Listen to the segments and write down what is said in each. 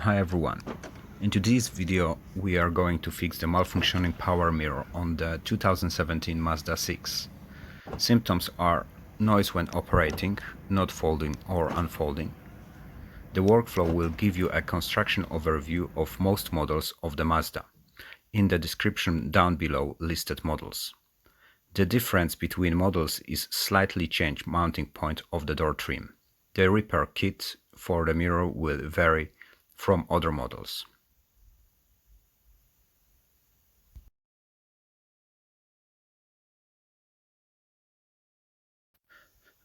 Hi everyone. In today's video we are going to fix the malfunctioning power mirror on the 2017 Mazda 6. Symptoms are noise when operating, not folding or unfolding. The workflow will give you a construction overview of most models of the Mazda. In the description down below listed models. The difference between models is slightly changed mounting point of the door trim. The repair kit for the mirror will vary from other models.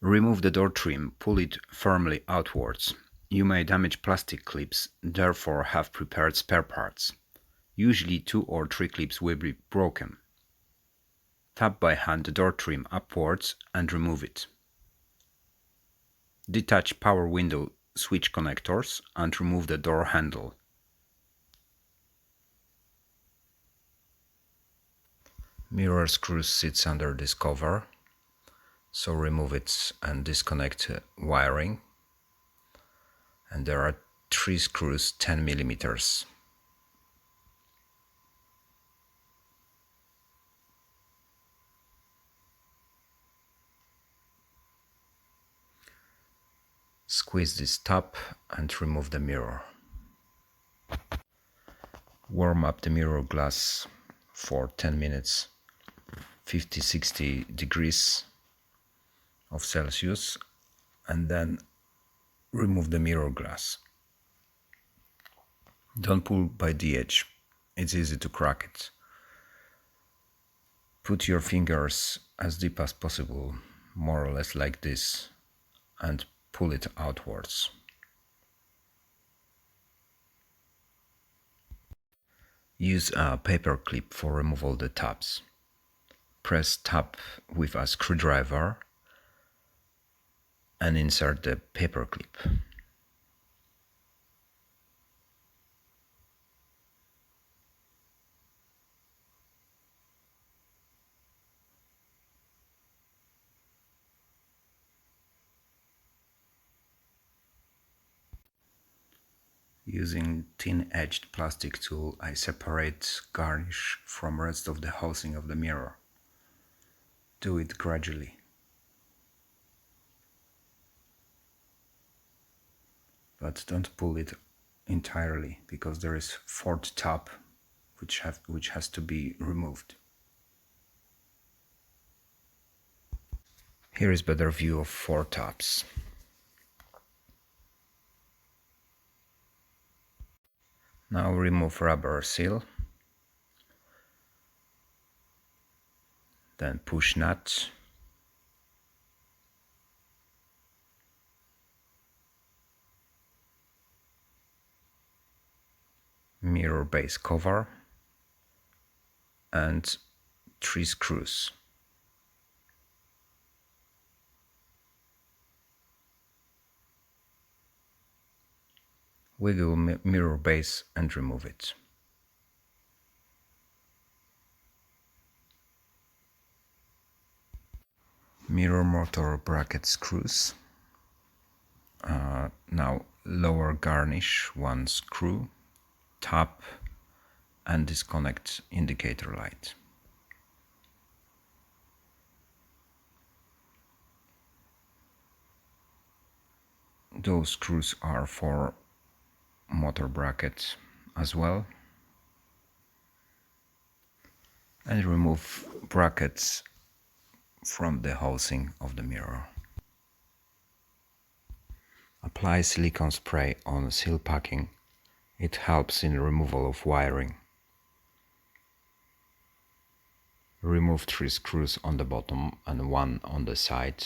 Remove the door trim, pull it firmly outwards. You may damage plastic clips, therefore have prepared spare parts. Usually 2 or 3 clips will be broken. Tap by hand the door trim upwards and remove it. Detach power window switch connectors and remove the door handle. Mirror screw sits under this cover, so remove it and disconnect wiring. And there are 3 screws 10 millimeters. Squeeze this top and remove the mirror. Warm up the mirror glass for 10 minutes, 50-60 degrees of Celsius, and then remove the mirror glass. Don't pull by the edge, it's easy to crack it. Put your fingers as deep as possible, more or less like this, and pull it outwards. Use a paper clip for removal of the tabs. Press tab with a screwdriver and insert the paper clip. Using thin-edged plastic tool, I separate garnish from rest of the housing of the mirror. Do it gradually. But don't pull it entirely, because there is fourth tab which has to be removed. Here is better view of 4 tabs. Now remove rubber seal, then push nut, mirror base cover, and 3 screws. Wiggle mirror base and remove it. Mirror motor bracket screws. Now lower garnish 1 screw, tap and disconnect indicator light. Those screws are for motor bracket as well. And remove brackets from the housing of the mirror. Apply silicone spray on seal packing. It helps in removal of wiring. Remove 3 screws on the bottom and 1 on the side.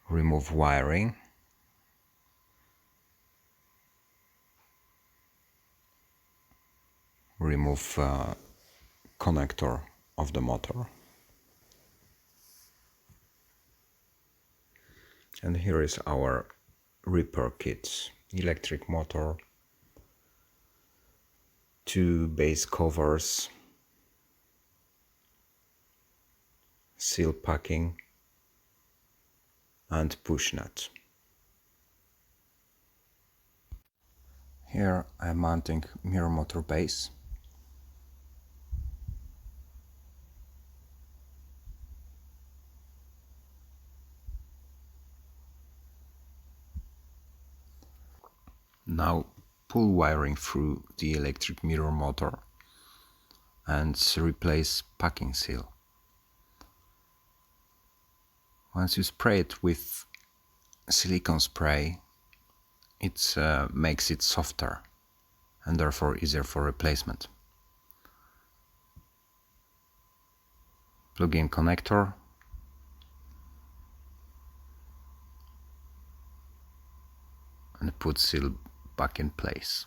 Remove wiring. Remove connector of the motor. And here is our repair kit. Electric motor, 2 base covers, seal packing and push nut. Here I am mounting mirror motor base. Now pull wiring through the electric mirror motor and replace packing seal. Once you spray it with silicone spray, it makes it softer and therefore easier for replacement. Plug in connector and put seal back in place.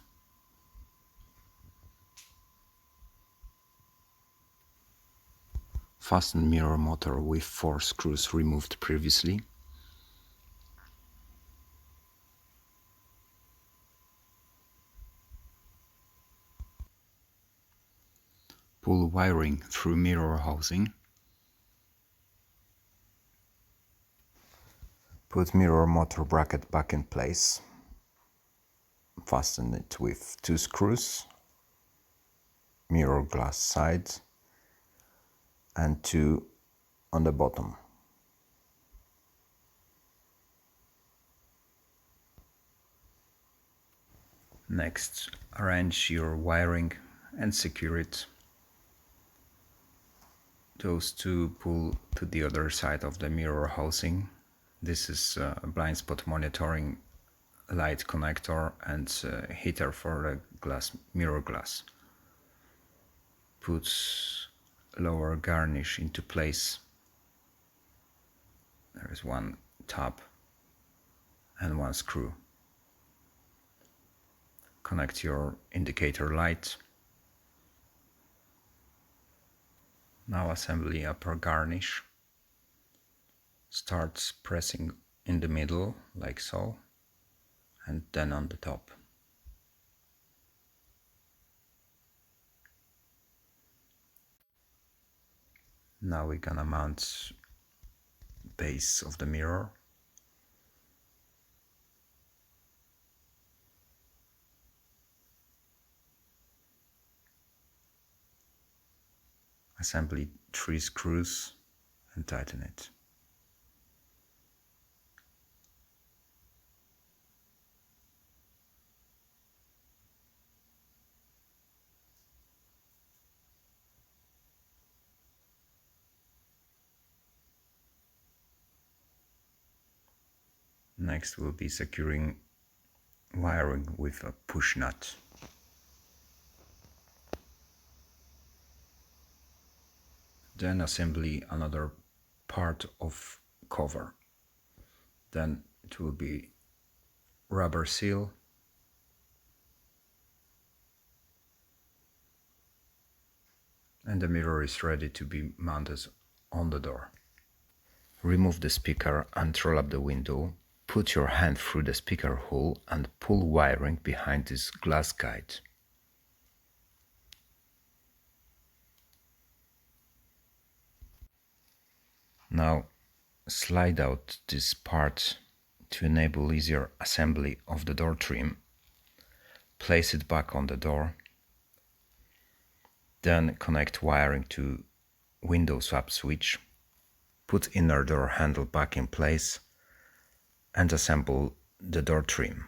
Fasten mirror motor with 4 screws removed previously. Pull wiring through mirror housing. Put mirror motor bracket back in place. Fasten it with 2 screws, mirror glass sides, and 2 on the bottom. Next, arrange your wiring and secure it. Those 2 pull to the other side of the mirror housing. This is a blind spot monitoring light connector and heater for the mirror glass. Put lower garnish into place. There is 1 tab and 1 screw. Connect your indicator light. Now assembly upper garnish. Start pressing in the middle like so, and then on the top. Now we're gonna mount base of the mirror. Assembly 3 screws and tighten it. Next we'll be securing wiring with a push nut. Then assembly another part of cover. Then it will be rubber seal, and the mirror is ready to be mounted on the door. Remove the speaker and roll up the window. Put your hand through the speaker hole and pull wiring behind this glass guide. Now slide out this part to enable easier assembly of the door trim. Place it back on the door. Then connect wiring to window swap switch. Put inner door handle back in place and assemble the door trim.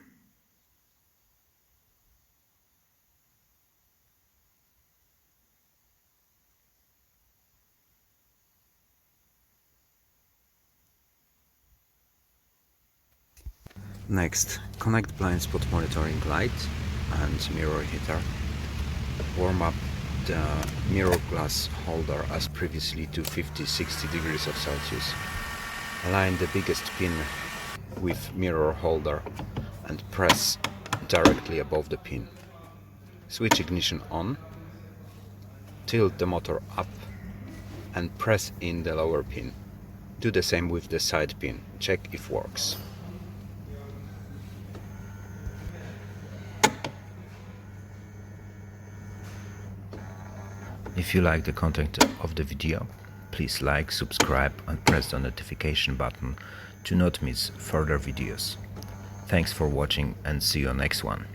Next, connect blind spot monitoring light and mirror heater. Warm up the mirror glass holder as previously to 50-60 degrees of Celsius. Align the biggest pin with mirror holder and press directly above the pin. Switch ignition on, tilt the motor up and press in the lower pin. Do the same with the side pin, check if works. If you like the content of the video, please like, subscribe and press the notification button to not miss further videos. Thanks for watching and see you next one.